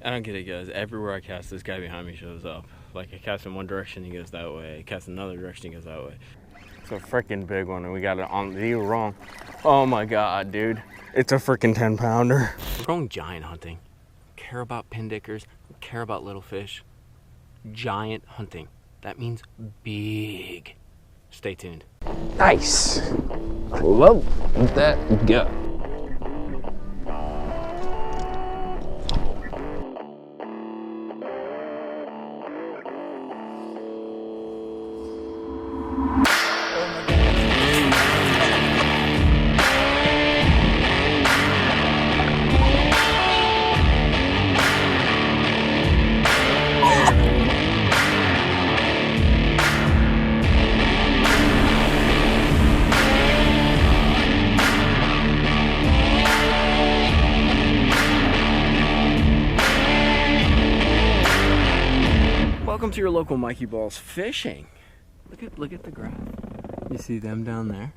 I don't get it, guys. Everywhere I cast, this guy behind me shows up. Like, I cast in one direction, he goes that way. I cast in another direction, he goes that way. It's a freaking big one, and we got it on the wrong. Oh my God, dude. It's a freaking 10-pounder. We're going giant hunting. Care about pin dickers, care about little fish. Giant hunting. That means big. Stay tuned. Nice. Love that go. Welcome to your local mikeybalzz fishing. Look at the graph. You see them down there?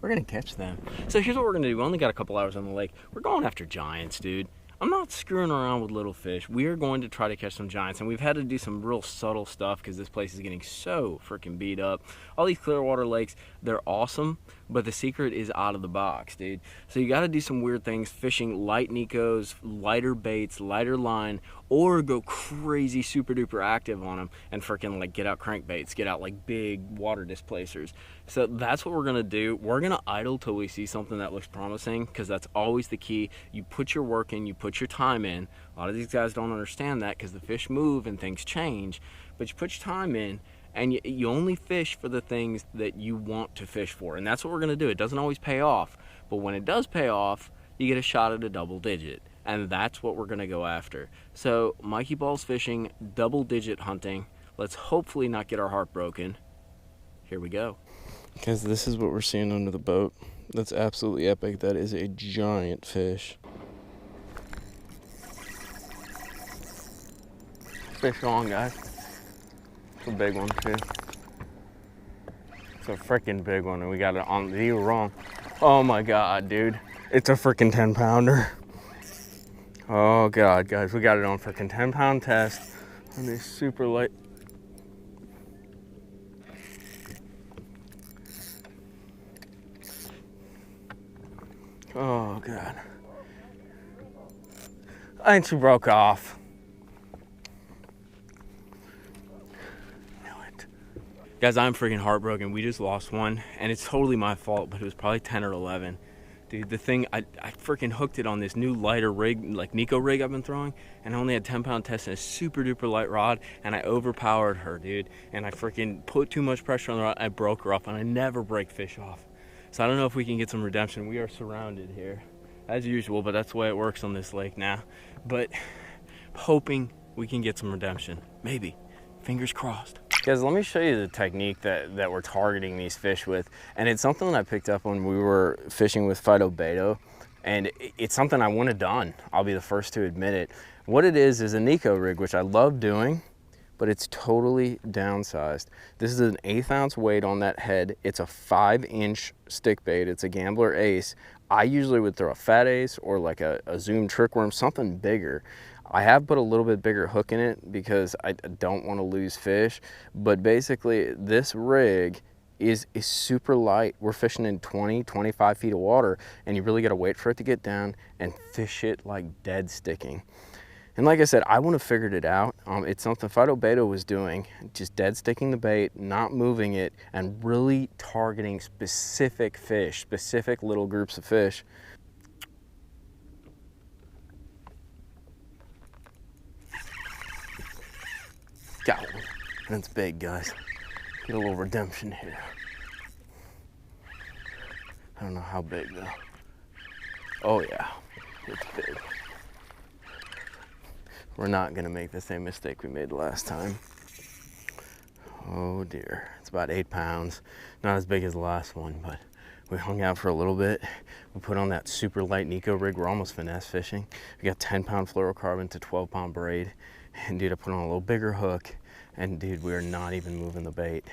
We're gonna catch them. So here's what we're gonna do. We only got a couple hours on the lake. We're going after giants, dude. I'm not screwing around with little fish. We are going to try to catch some giants, and we've had to do some real subtle stuff because this place is getting so freaking beat up. All these Clearwater lakes, they're awesome, but the secret is out of the box, dude. So you got to do some weird things, fishing light Nekos, lighter baits, lighter line, or go crazy super duper active on them and freaking like get out crankbaits, get out like big water displacers. So that's what we're gonna do. We're gonna idle till we see something that looks promising, because that's always the key. You put your work in, you put your time in. A lot of these guys don't understand that because the fish move and things change, but you put your time in and you only fish for the things that you want to fish for. And that's what we're gonna do. It doesn't always pay off, but when it does pay off, you get a shot at a double digit. And that's what we're gonna go after. So mikeybalzz fishing, double digit hunting. Let's hopefully not get our heart broken. Here we go. Guys, this is what we're seeing under the boat. That's absolutely epic. That is a giant fish. Fish on, guys. It's a big one too. It's a freaking big one, and we got it on the wrong. Oh my God, dude. It's a freaking 10-pounder. Oh God, guys, we got it on freaking 10-pound test on this super light. Oh God. And she broke off. Knew it. Guys, I'm freaking heartbroken. We just lost one, and it's totally my fault, but it was probably 10 or 11. Dude, the thing, I freaking hooked it on this new lighter rig, like Neko Rig I've been throwing, and I only had 10-pound test and a super duper light rod, and I overpowered her, dude. And I freaking put too much pressure on the rod, I broke her off, and I never break fish off. So I don't know if we can get some redemption. We are surrounded here, as usual, but that's the way it works on this lake now. But hoping we can get some redemption. Maybe. Fingers crossed. Guys, let me show you the technique that we're targeting these fish with. And it's something that I picked up when we were fishing with Phytobedo. And it's something I wouldn't have done. I'll be the first to admit it. What it is a Neko rig, which I love doing, but it's totally downsized. This is an 1/8 ounce weight on that head. It's a 5-inch stick bait. It's a Gambler Ace. I usually would throw a fat ace or like a Zoom trick worm, something bigger. I have put a little bit bigger hook in it because I don't want to lose fish. But basically this rig is super light. We're fishing in 20, 25 feet of water, and you really got to wait for it to get down and fish it like dead sticking. And like I said, I wouldn't have figured it out. It's something Phytobedo was doing, just dead sticking the bait, not moving it, and really targeting specific fish, specific little groups of fish. Got one. That's big, guys. Get a little redemption here. I don't know how big though. Oh yeah, it's big. We're not gonna make the same mistake we made last time. Oh dear, it's about 8 pounds. Not as big as the last one, but we hung out for a little bit. We put on that super light Neko rig. We're almost finesse fishing. We got 10-pound fluorocarbon to 12-pound braid. And dude, I put on a little bigger hook, and dude, we are not even moving the bait.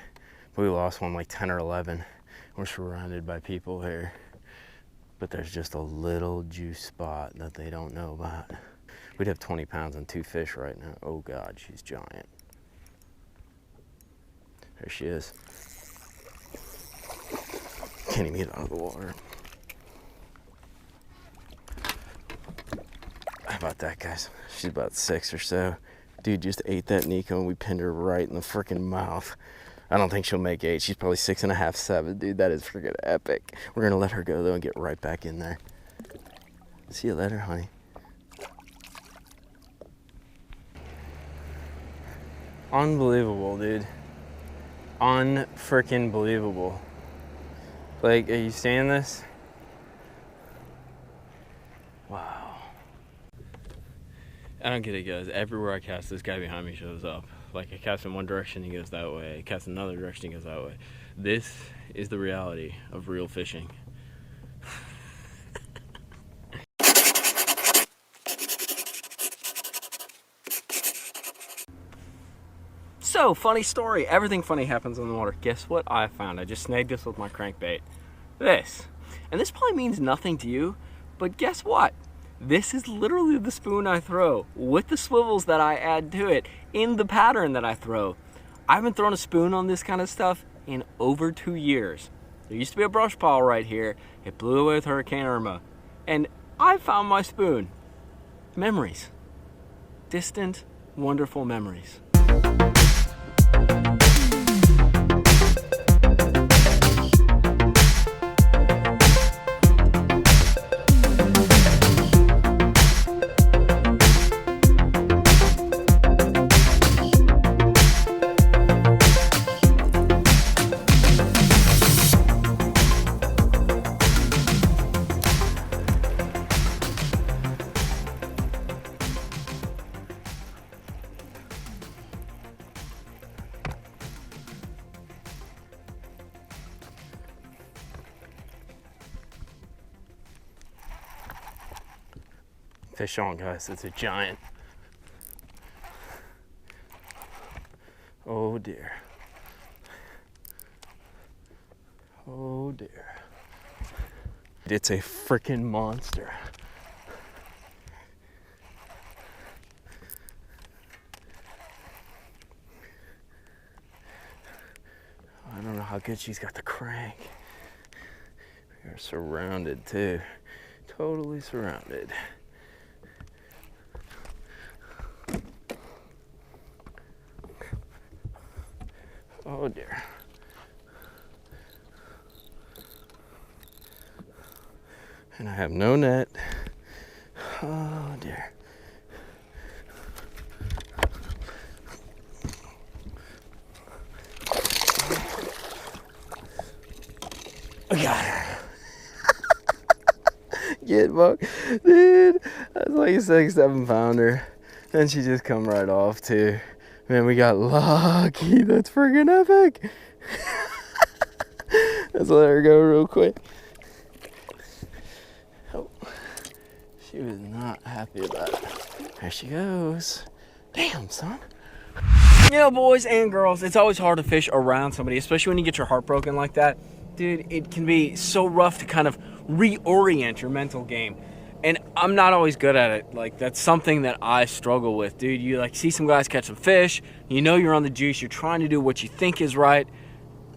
But we lost one like 10 or 11. We're surrounded by people here, but there's just a little juice spot that they don't know about. We'd have 20 pounds on 2 fish right now. Oh God, she's giant. There she is. Can't even get out of the water. How about that, guys? She's about 6 or so. Dude just ate that Neko and we pinned her right in the freaking mouth. I don't think she'll make 8. She's probably 6.5, 7. Dude, that is freaking epic. We're gonna let her go though and get right back in there. See you later, honey. Unbelievable, dude. Unfreaking believable. Like, are you seeing this? Wow. I don't get it, guys. Everywhere I cast, this guy behind me shows up. Like, I cast in one direction, he goes that way. I cast in another direction, he goes that way. This is the reality of real fishing. So, funny story. Everything funny happens on the water. Guess what I found? I just snagged this with my crankbait. This. And this probably means nothing to you, but guess what? This is literally the spoon I throw with the swivels that I add to it in the pattern that I throw. I haven't thrown a spoon on this kind of stuff in over 2 years. There used to be a brush pile right here. It blew away with Hurricane Irma. And I found my spoon. Memories. Distant, wonderful memories. Fish on, guys. It's a giant. Oh dear. Oh dear. It's a freaking monster. I don't know how good she's got the crank. We are surrounded too. Totally surrounded. Oh dear. And I have no net. Oh dear. I got her. Get buck. Dude, that's like a 6-7 pounder. And she just come right off too. Man, we got lucky. That's freaking epic. Let's let her go real quick. Oh, she was not happy about it. There she goes. Damn, son. You know, boys and girls, it's always hard to fish around somebody, especially when you get your heart broken like that. Dude, it can be so rough to kind of reorient your mental game. And I'm not always good at it. Like, that's something that I struggle with, dude. You like see some guys catch some fish, you know you're on the juice, you're trying to do what you think is right,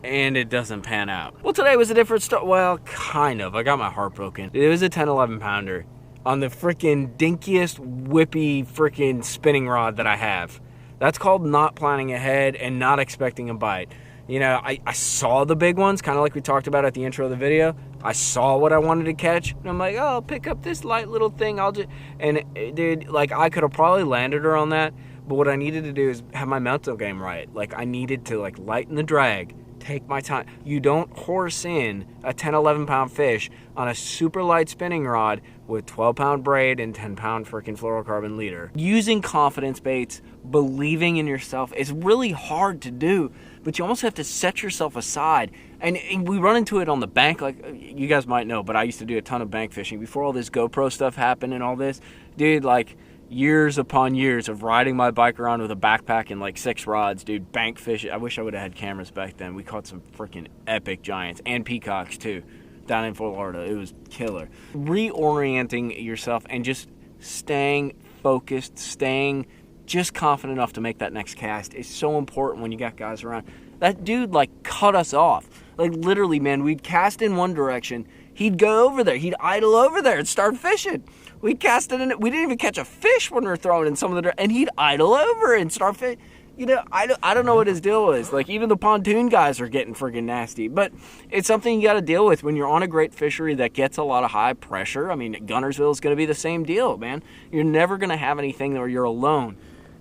and it doesn't pan out. Well, today was a different story. Well, kind of. I got my heart broken. It was a 10-11 pounder on the freaking dinkiest, whippy freaking spinning rod that I have. That's called not planning ahead and not expecting a bite. You know, I saw the big ones, kind of like we talked about at the intro of the video. I saw what I wanted to catch, and I'm like, oh, I'll pick up this light little thing. I'll just, and dude, like, I could have probably landed her on that, but what I needed to do is have my mental game right. Like, I needed to, like, lighten the drag, take my time. You don't horse in a 10, 11 pound fish on a super light spinning rod with 12 pound braid and 10 pound freaking fluorocarbon leader. Using confidence baits, believing in yourself, is really hard to do, but you almost have to set yourself aside. And we run into it on the bank, like you guys might know, but I used to do a ton of bank fishing before all this GoPro stuff happened and all this. Dude, like, years upon years of riding my bike around with a backpack and like 6 rods, dude, bank fishing. I wish I would have had cameras back then. We caught some freaking epic giants and peacocks too down in Fort Lauderdale. It was killer. Reorienting yourself and just staying focused, staying just confident enough to make that next cast is so important when you got guys around. That dude, like, cut us off. Like, literally, man, we'd cast in one direction. He'd go over there. He'd idle over there and start fishing. We'd cast it in. We didn't even catch a fish when we were throwing in some of the, and he'd idle over and start fishing. You know, I don't know what his deal is. Like, even the pontoon guys are getting friggin' nasty. But it's something you got to deal with when you're on a great fishery that gets a lot of high pressure. I mean, Gunnersville is going to be the same deal, man. You're never going to have anything where you're alone.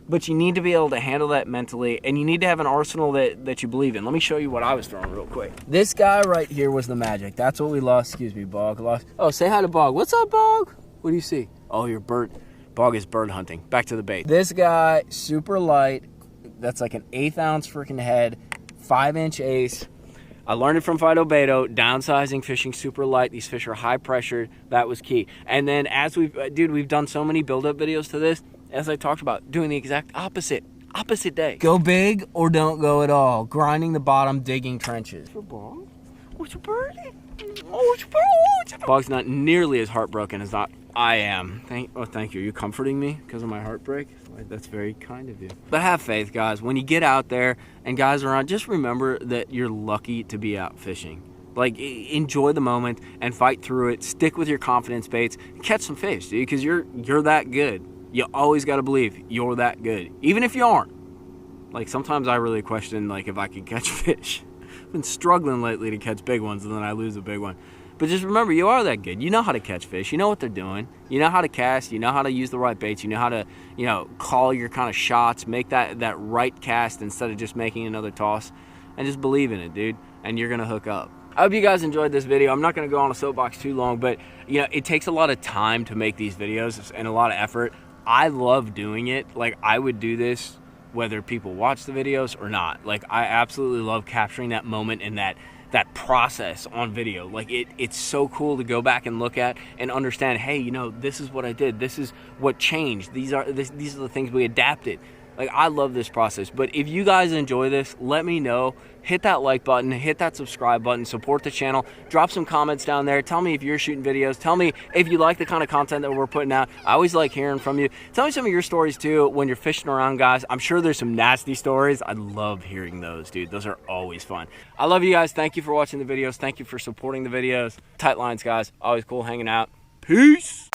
But you need to be able to handle that mentally, and you need to have an arsenal that you believe in. Let me show you what I was throwing real quick. This guy right here was the magic. That's what we lost. Excuse me, Bog. Lost. Oh, say hi to Bog. What's up, Bog? What do you see? Oh, you're bird. Bog is bird hunting. Back to the bait. This guy, super light. That's like an 1/8 ounce freaking head, 5-inch ace. I learned it from Phytobedo, downsizing, fishing super light. These fish are high pressured. That was key. And then as we've done so many build-up videos to this, as I talked about, doing the exact opposite day. Go big or don't go at all. Grinding the bottom, digging trenches. What's a birdie? Oh, it's a bird. Bog's not nearly as heartbroken as I am. Thank you. Are you comforting me because of my heartbreak? That's very kind of you. But have faith, guys. When you get out there and guys are on, just remember that you're lucky to be out fishing. Like, enjoy the moment and fight through it. Stick with your confidence baits. Catch some fish, dude, because you're that good. You always got to believe you're that good, even if you aren't. Like, sometimes I really question, like, if I can catch fish. I've been struggling lately to catch big ones, and then I lose a big one. But just remember, you are that good. You know how to catch fish. You know what they're doing. You know how to cast. You know how to use the right baits. You know how to, call your kind of shots, make that right cast instead of just making another toss. And just believe in it, dude, and you're going to hook up. I hope you guys enjoyed this video. I'm not going to go on a soapbox too long, but, it takes a lot of time to make these videos and a lot of effort. I love doing it. Like, I would do this whether people watch the videos or not. Like, I absolutely love capturing that moment and that process on video. Like, it's so cool to go back and look at and understand, hey, this is what I did. This is what changed. These are the things we adapted. Like, I love this process. But if you guys enjoy this, let me know. Hit that like button, hit that subscribe button, support the channel, drop some comments down there. Tell me if you're shooting videos. Tell me if you like the kind of content that we're putting out. I always like hearing from you. Tell me some of your stories too when you're fishing around, guys. I'm sure there's some nasty stories. I love hearing those, dude. Those are always fun. I love you guys. Thank you for watching the videos. Thank you for supporting the videos. Tight lines, guys. Always cool hanging out. Peace.